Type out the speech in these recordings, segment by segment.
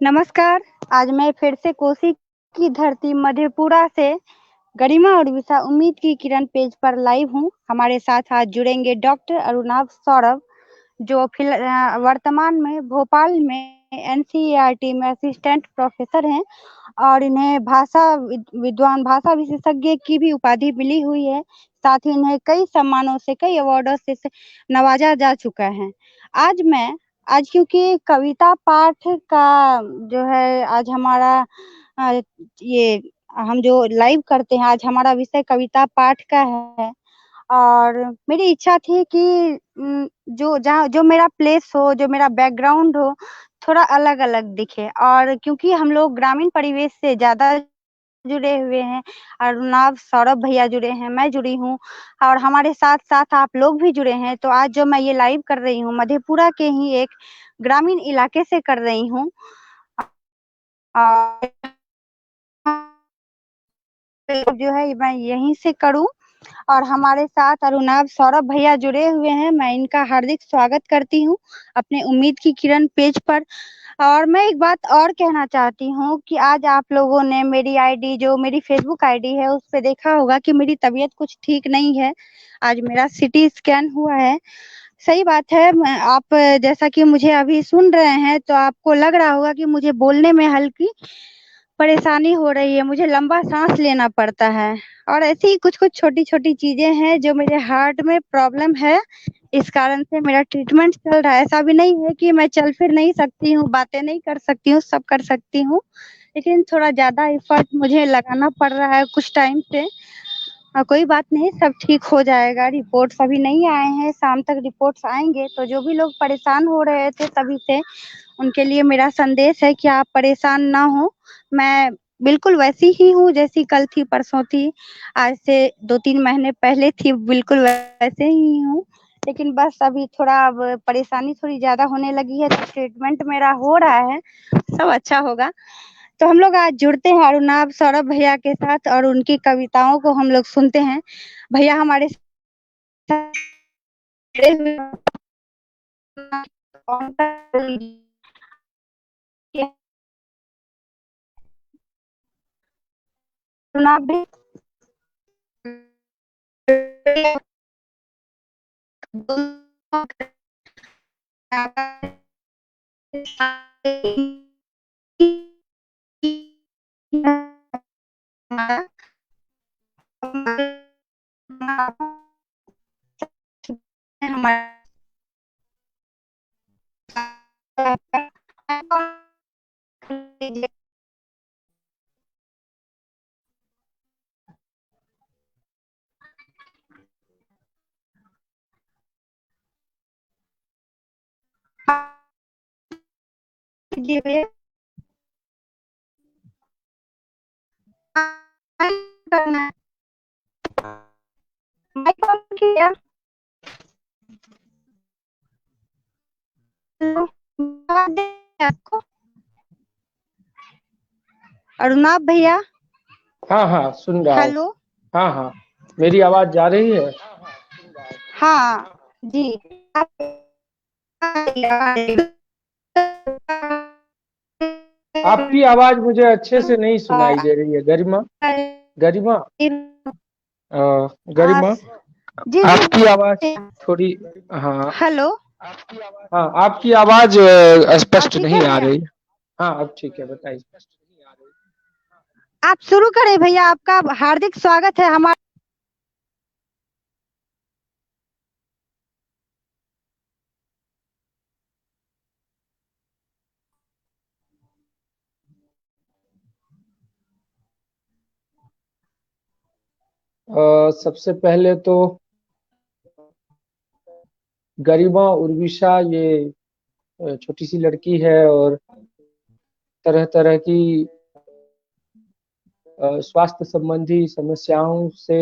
नमस्कार। आज मैं फिर से कोसी की धरती मधेपुरा से गरिमा और विशा उम्मीद की किरण पेज पर लाइव हूँ। हमारे साथ आज जुड़ेंगे डॉक्टर अरुणाभ सौरभ, जो वर्तमान में भोपाल में एनसीईआरटी में असिस्टेंट प्रोफेसर हैं और इन्हें विद्वान भाषा विशेषज्ञ की भी उपाधि मिली हुई है। साथ ही इन्हें कई सम्मानों से, कई अवार्डों से नवाजा जा चुका है। आज मैं आज क्योंकि कविता पाठ का जो है आज हमारा ये हम जो लाइव करते हैं, आज हमारा विषय कविता पाठ का है। और मेरी इच्छा थी कि जो मेरा प्लेस हो, जो मेरा बैकग्राउंड हो, थोड़ा अलग-अलग दिखे। और क्योंकि हम लोग ग्रामीण परिवेश से ज़्यादा जुड़े हुए हैं, अरुणाभ सौरभ भैया जुड़े हैं, मैं जुड़ी हूँ और हमारे साथ-साथ आप लोग भी जुड़े हैं। तो आज जो मैं ये लाइव कर रही हूँ, मधेपुरा के ही एक ग्रामीण इलाके से कर रही हूँ। और जो है मैं यहीं से करूँ और हमारे साथ अरुणाभ सौरभ भैया जुड़े हुए हैं। मैं इनका हार्दिक स्वागत करती हूँ अपने उम्मीद की किरण पेज पर। और मैं एक बात और कहना चाहती हूँ कि आज आप लोगों ने मेरी आईडी, जो मेरी फेसबुक आईडी है, उस पे देखा होगा कि मेरी तबीयत कुछ ठीक नहीं है। आज मेरा सीटी स्कैन हुआ है। सही बात है। आप जैसा कि मुझे अभी सुन रहे हैं तो आपको लग रहा होगा कि मुझे बोलने में हल्की परेशानी हो रही है, मुझे लंबा सांस लेना पड़ता है और ऐसी ही कुछ-कुछ छोटी-छोटी चीजें हैं जो मेरे हार्ट में प्रॉब्लम है। इस कारण से मेरा ट्रीटमेंट चल रहा है। ऐसा भी नहीं है कि मैं चल फिर नहीं सकती हूँ, बातें नहीं कर सकती हूँ, सब कर सकती हूँ। लेकिन थोड़ा ज़्यादा एफर्ट मुझे लगाना पड़ रहा है कुछ टाइम से। कोई बात नहीं, सब ठीक हो जाएगा। रिपोर्ट्स अभी नहीं आए हैं, शाम तक रिपोर्ट्स आएँगे। तो जो भी लोग परेशान हो रहे थे सभी से, उनके लिए मेरा संदेश है कि आप परेशान ना हों। मैं बिल्कुल वैसी ही हूँ जैसी कल थी, परसों थी, आज से 2-3 महीने पहले थी, बिल्कुल वैसे ही हूँ। लेकिन बस अभी थोड़ा अब परेशानी थोड़ी ज़्यादा होने लगी है, तो ट्रीटमेंट मेरा हो रहा है, सब अच्छा होगा। तो हम लोग आज जुड़ते हैं अरुणाभ सौरभ भैया के साथ और उनकी कविताओं को हम लोग सुनते हैं। भैया हमारे साथ जुड़े हुए हैं। अरुणाभ भी करना है। माइक ऑन किया। आपको अरुणाभ भैया। हाँ हाँ, सुन रहा हूँ। हेलो। हाँ हाँ, मेरी आवाज जा रही है? हाँ जी। आपकी आवाज मुझे अच्छे से नहीं सुनाई दे रही है। गरिमा, गरिमा, अ, गरिमा, जी आपकी आवाज जी। थोड़ी, हाँ हेलो। हाँ, आपकी आवाज अब स्पष्ट ठीक है नहीं आ भैया? रही। हाँ, अब ठीक है, बताइए। आप शुरू करें भैया, आपका हार्दिक स्वागत है हमारे। सबसे पहले तो गरिमा उर्विशा ये छोटी सी लड़की है और तरह तरह की स्वास्थ्य संबंधी समस्याओं से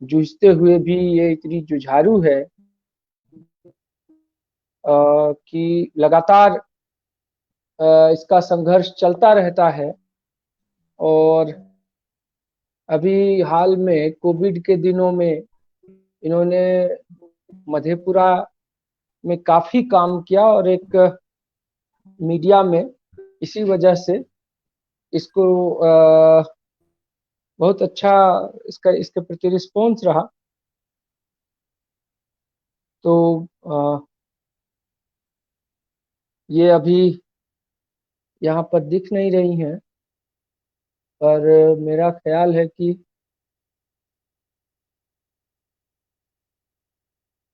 जूझते हुए भी ये इतनी जुझारू है कि लगातार इसका संघर्ष चलता रहता है। और अभी हाल में कोविड के दिनों में इन्होंने मधेपुरा में काफी काम किया और एक मीडिया में इसी वजह से इसको बहुत अच्छा इसके प्रति रिस्पॉन्स रहा। तो ये अभी यहाँ पर दिख नहीं रही हैं, पर मेरा ख्याल है कि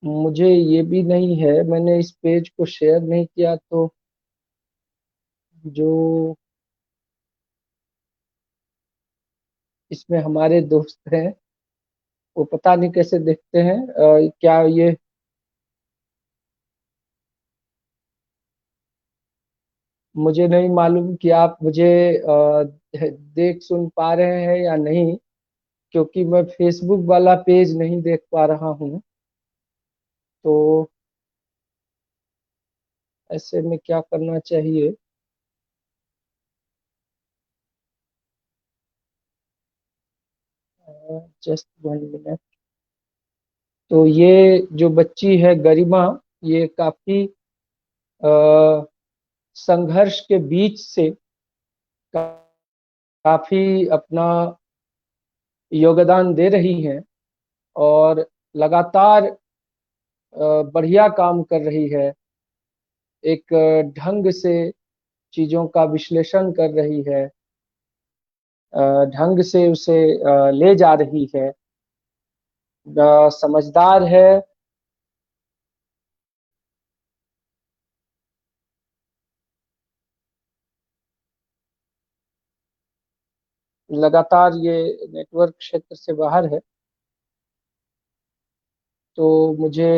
मुझे ये भी नहीं है, मैंने इस पेज को शेयर नहीं किया, तो जो इसमें हमारे दोस्त हैं वो पता नहीं कैसे देखते हैं। क्या ये मुझे नहीं मालूम कि आप मुझे देख सुन पा रहे हैं या नहीं, क्योंकि मैं फेसबुक वाला पेज नहीं देख पा रहा हूँ। तो ऐसे में क्या करना चाहिए? Just 1 minute. तो ये जो बच्ची है गरिमा, ये काफी संघर्ष के बीच से काफी अपना योगदान दे रही हैं और लगातार बढ़िया काम कर रही है। एक ढंग से चीजों का विश्लेषण कर रही है, ढंग से उसे ले जा रही है, समझदार है। लगातार ये नेटवर्क क्षेत्र से बाहर है, तो मुझे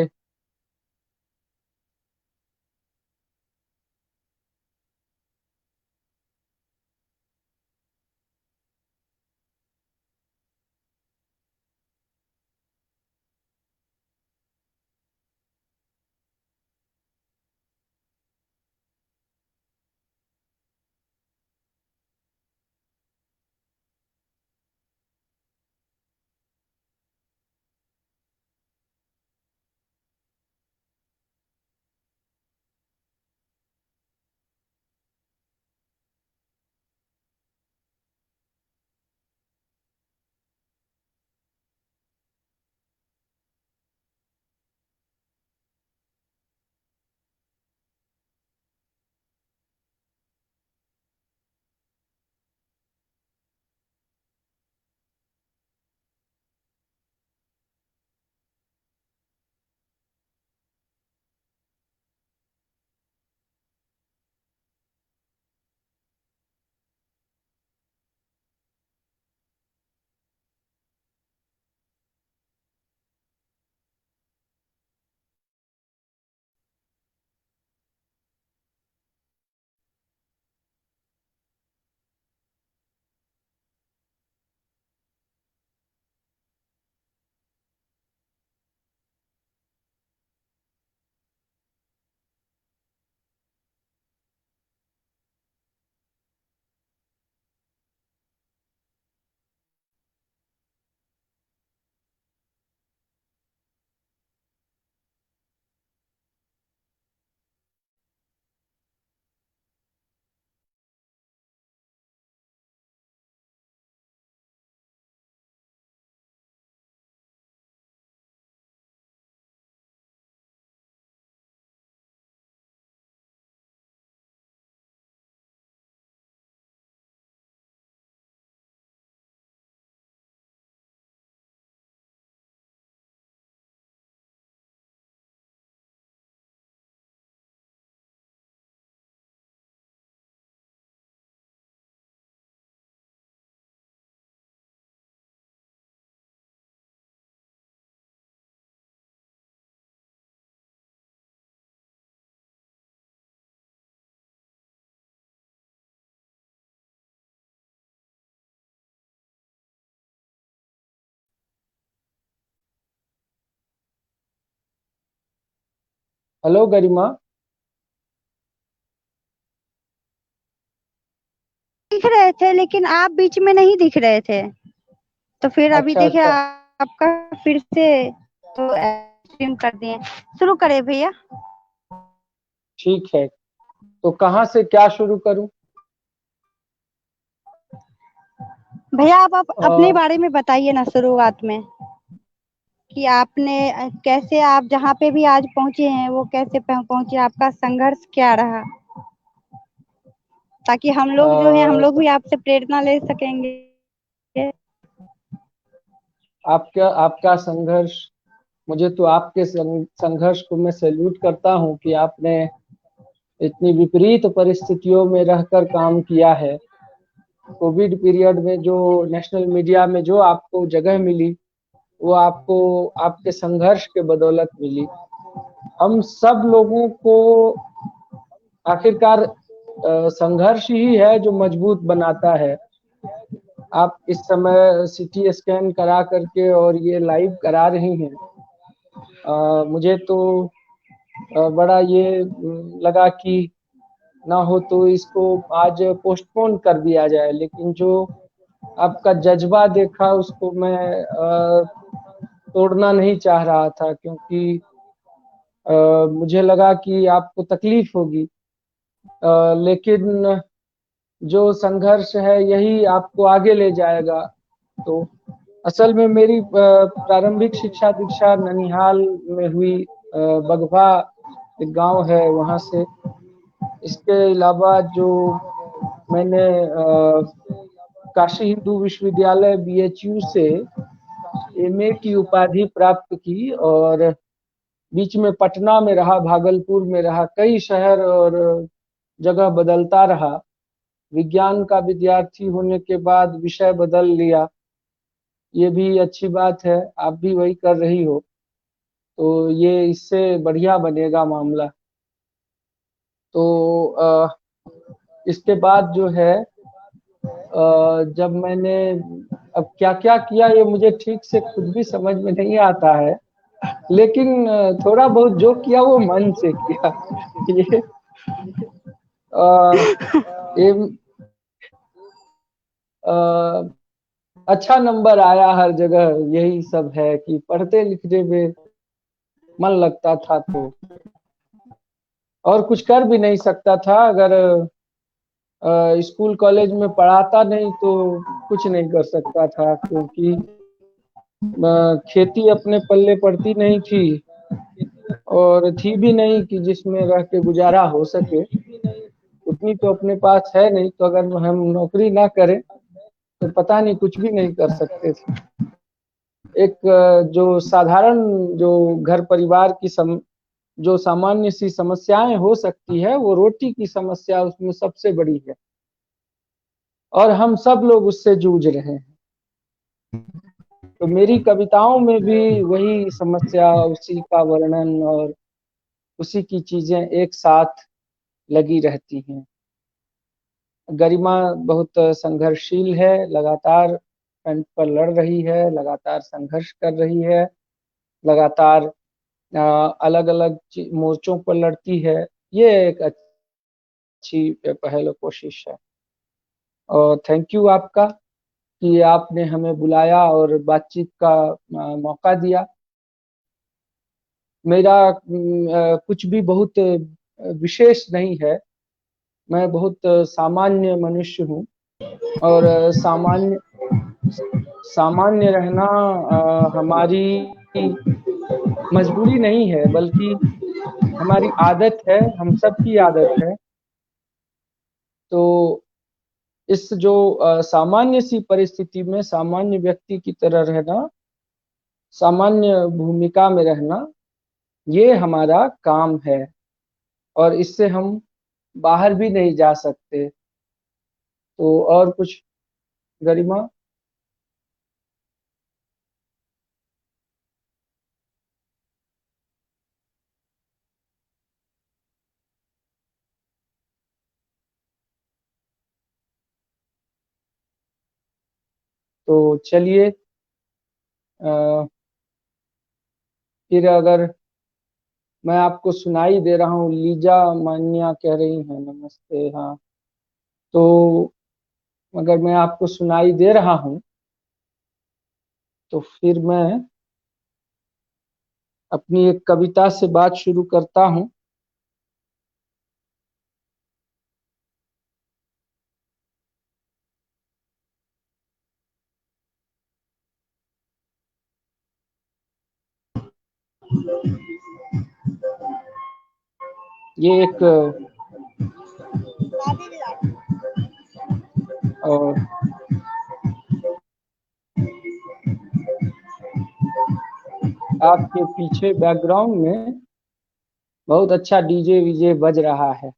हेलो गरिमा। दिख रहे थे लेकिन आप बीच में नहीं दिख रहे थे, तो फिर अभी अच्छा देखे अच्छा, आपका फिर से तो स्ट्रीम कर दिए। शुरू करें भैया? ठीक है। तो कहाँ से क्या शुरू करूँ? भैया आप अपने अ, बारे में बताइए ना शुरुआत में, कि आपने कैसे, आप जहाँ पे भी आज पहुँचे हैं वो कैसे पहुँचे, आपका संघर्ष क्या रहा, ताकि हम लोग जो है हम लोग भी आपसे प्रेरणा ले सकेंगे। आपका आपका संघर्ष, मुझे तो आपके संघर्ष को मैं सैल्यूट करता हूँ कि आपने इतनी विपरीत परिस्थितियों में रहकर काम किया है। कोविड पीरियड में जो नेशनल मीडिया में जो आपको जगह मिली, वो आपको आपके संघर्ष के बदौलत मिली। हम सब लोगों को आखिरकार संघर्ष ही है जो मजबूत बनाता है। आप इस समय सीटी स्कैन करा करके और ये लाइव करा रही हैं। मुझे तो बड़ा ये लगा कि ना हो तो इसको आज पोस्टपोन कर दिया जाए, लेकिन जो आपका जज्बा देखा उसको मैं तोड़ना नहीं चाह रहा था, क्योंकि मुझे लगा कि आपको तकलीफ होगी। लेकिन जो संघर्ष है यही आपको आगे ले जाएगा। तो असल में मेरी प्रारंभिक शिक्षा दीक्षा ननिहाल में हुई। बगवा एक गांव है वहां से। इसके अलावा जो मैंने काशी हिंदू विश्वविद्यालय बीएचयू से एमए की उपाधि प्राप्त की, और बीच में पटना में रहा, भागलपुर में रहा, कई शहर और जगह बदलता रहा। विज्ञान का विद्यार्थी होने के बाद विषय बदल लिया, ये भी अच्छी बात है। आप भी वही कर रही हो, तो ये इससे बढ़िया बनेगा मामला। तो इसके बाद जो है जब मैंने अब क्या क्या किया ये मुझे ठीक से खुद भी समझ में नहीं आता है, लेकिन थोड़ा बहुत जो किया वो मन से किया। ये अ, ये अच्छा नंबर आया हर जगह, यही सब है कि पढ़ते लिखने में मन लगता था, तो और कुछ कर भी नहीं सकता था। अगर स्कूल कॉलेज में पढ़ाता नहीं तो कुछ नहीं कर सकता था, क्योंकि खेती अपने पल्ले पड़ती नहीं थी, और थी भी नहीं कि जिसमें रह के गुजारा हो सके। उतनी तो अपने पास है नहीं, तो अगर हम नौकरी ना करें तो पता नहीं कुछ भी नहीं कर सकते थे। एक जो साधारण जो घर परिवार की जो सामान्य सी समस्याएं हो सकती है, वो रोटी की समस्या उसमें सबसे बड़ी है, और हम सब लोग उससे जूझ रहे हैं। तो मेरी कविताओं में भी वही समस्या, उसी का वर्णन और उसी की चीजें एक साथ लगी रहती हैं। गरिमा बहुत संघर्षशील है, लगातार फ्रंट पर लड़ रही है, लगातार संघर्ष कर रही है, लगातार अलग अलग मोर्चों पर लड़ती है। ये एक अच्छी पहल और कोशिश है, और थैंक यू आपका कि आपने हमें बुलाया और बातचीत का मौका दिया। मेरा कुछ भी बहुत विशेष नहीं है। मैं बहुत सामान्य मनुष्य हूँ, और सामान्य रहना हमारी मजबूरी नहीं है, बल्कि हमारी आदत है, हम सबकी आदत है। तो इस जो सामान्य सी परिस्थिति में सामान्य व्यक्ति की तरह रहना, सामान्य भूमिका में रहना, ये हमारा काम है, और इससे हम बाहर भी नहीं जा सकते। तो और कुछ, गरिमा? तो चलिए, अ, फिर अगर मैं आपको सुनाई दे रहा हूँ, लीजा मान्या कह रही हैं नमस्ते, हाँ। तो अगर मैं आपको सुनाई दे रहा हूँ तो फिर मैं अपनी एक कविता से बात शुरू करता हूँ। ये एक और आपके पीछे बैकग्राउंड में बहुत अच्छा डीजे वीजे बज रहा है,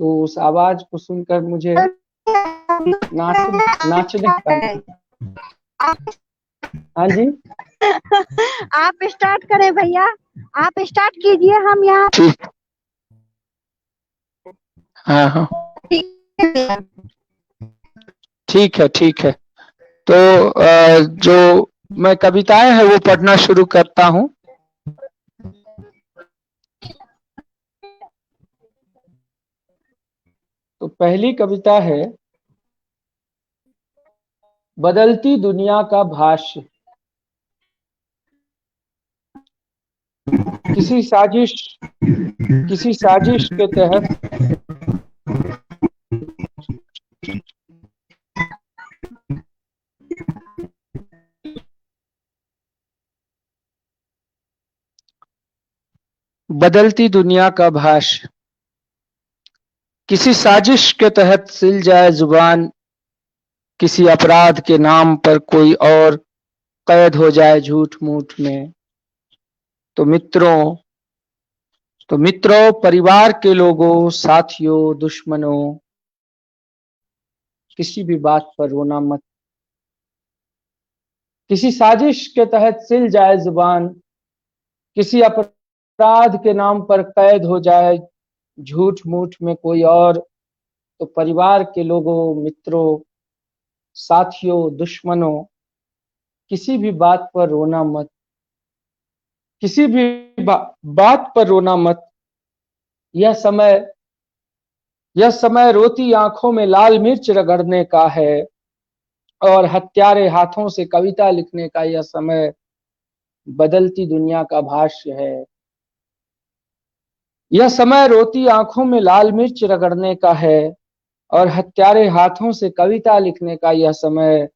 तो उस आवाज को सुनकर मुझे नाचने का। हाँ जी, आप स्टार्ट करें भैया, आप स्टार्ट कीजिए, हम यहाँ। ठीक। हाँ हाँ, ठीक है ठीक है। तो जो मैं कविताएं हैं वो पढ़ना शुरू करता हूँ। तो पहली कविता है बदलती दुनिया का भाष्य। किसी साजिश के तहत बदलती दुनिया का भाष्य। किसी साजिश के तहत सिल जाए जुबान, किसी अपराध के नाम पर कोई और कैद हो जाए झूठ मूठ में। तो मित्रों, परिवार के लोगों, साथियों, दुश्मनों, किसी भी बात पर रोना मत। किसी साजिश के तहत सिल जाए जुबान, किसी अपराध के नाम पर कैद हो जाए झूठ मूठ में कोई और। तो परिवार के लोगों, मित्रों, साथियों, दुश्मनों, किसी भी बात पर रोना मत। किसी भी बात पर रोना मत। यह समय रोती आंखों में लाल मिर्च रगड़ने का है, और हत्यारे हाथों से कविता लिखने का। यह समय बदलती दुनिया का भाष्य है। यह समय रोती आंखों में लाल मिर्च रगड़ने का है, और हत्यारे हाथों से कविता लिखने का। यह समय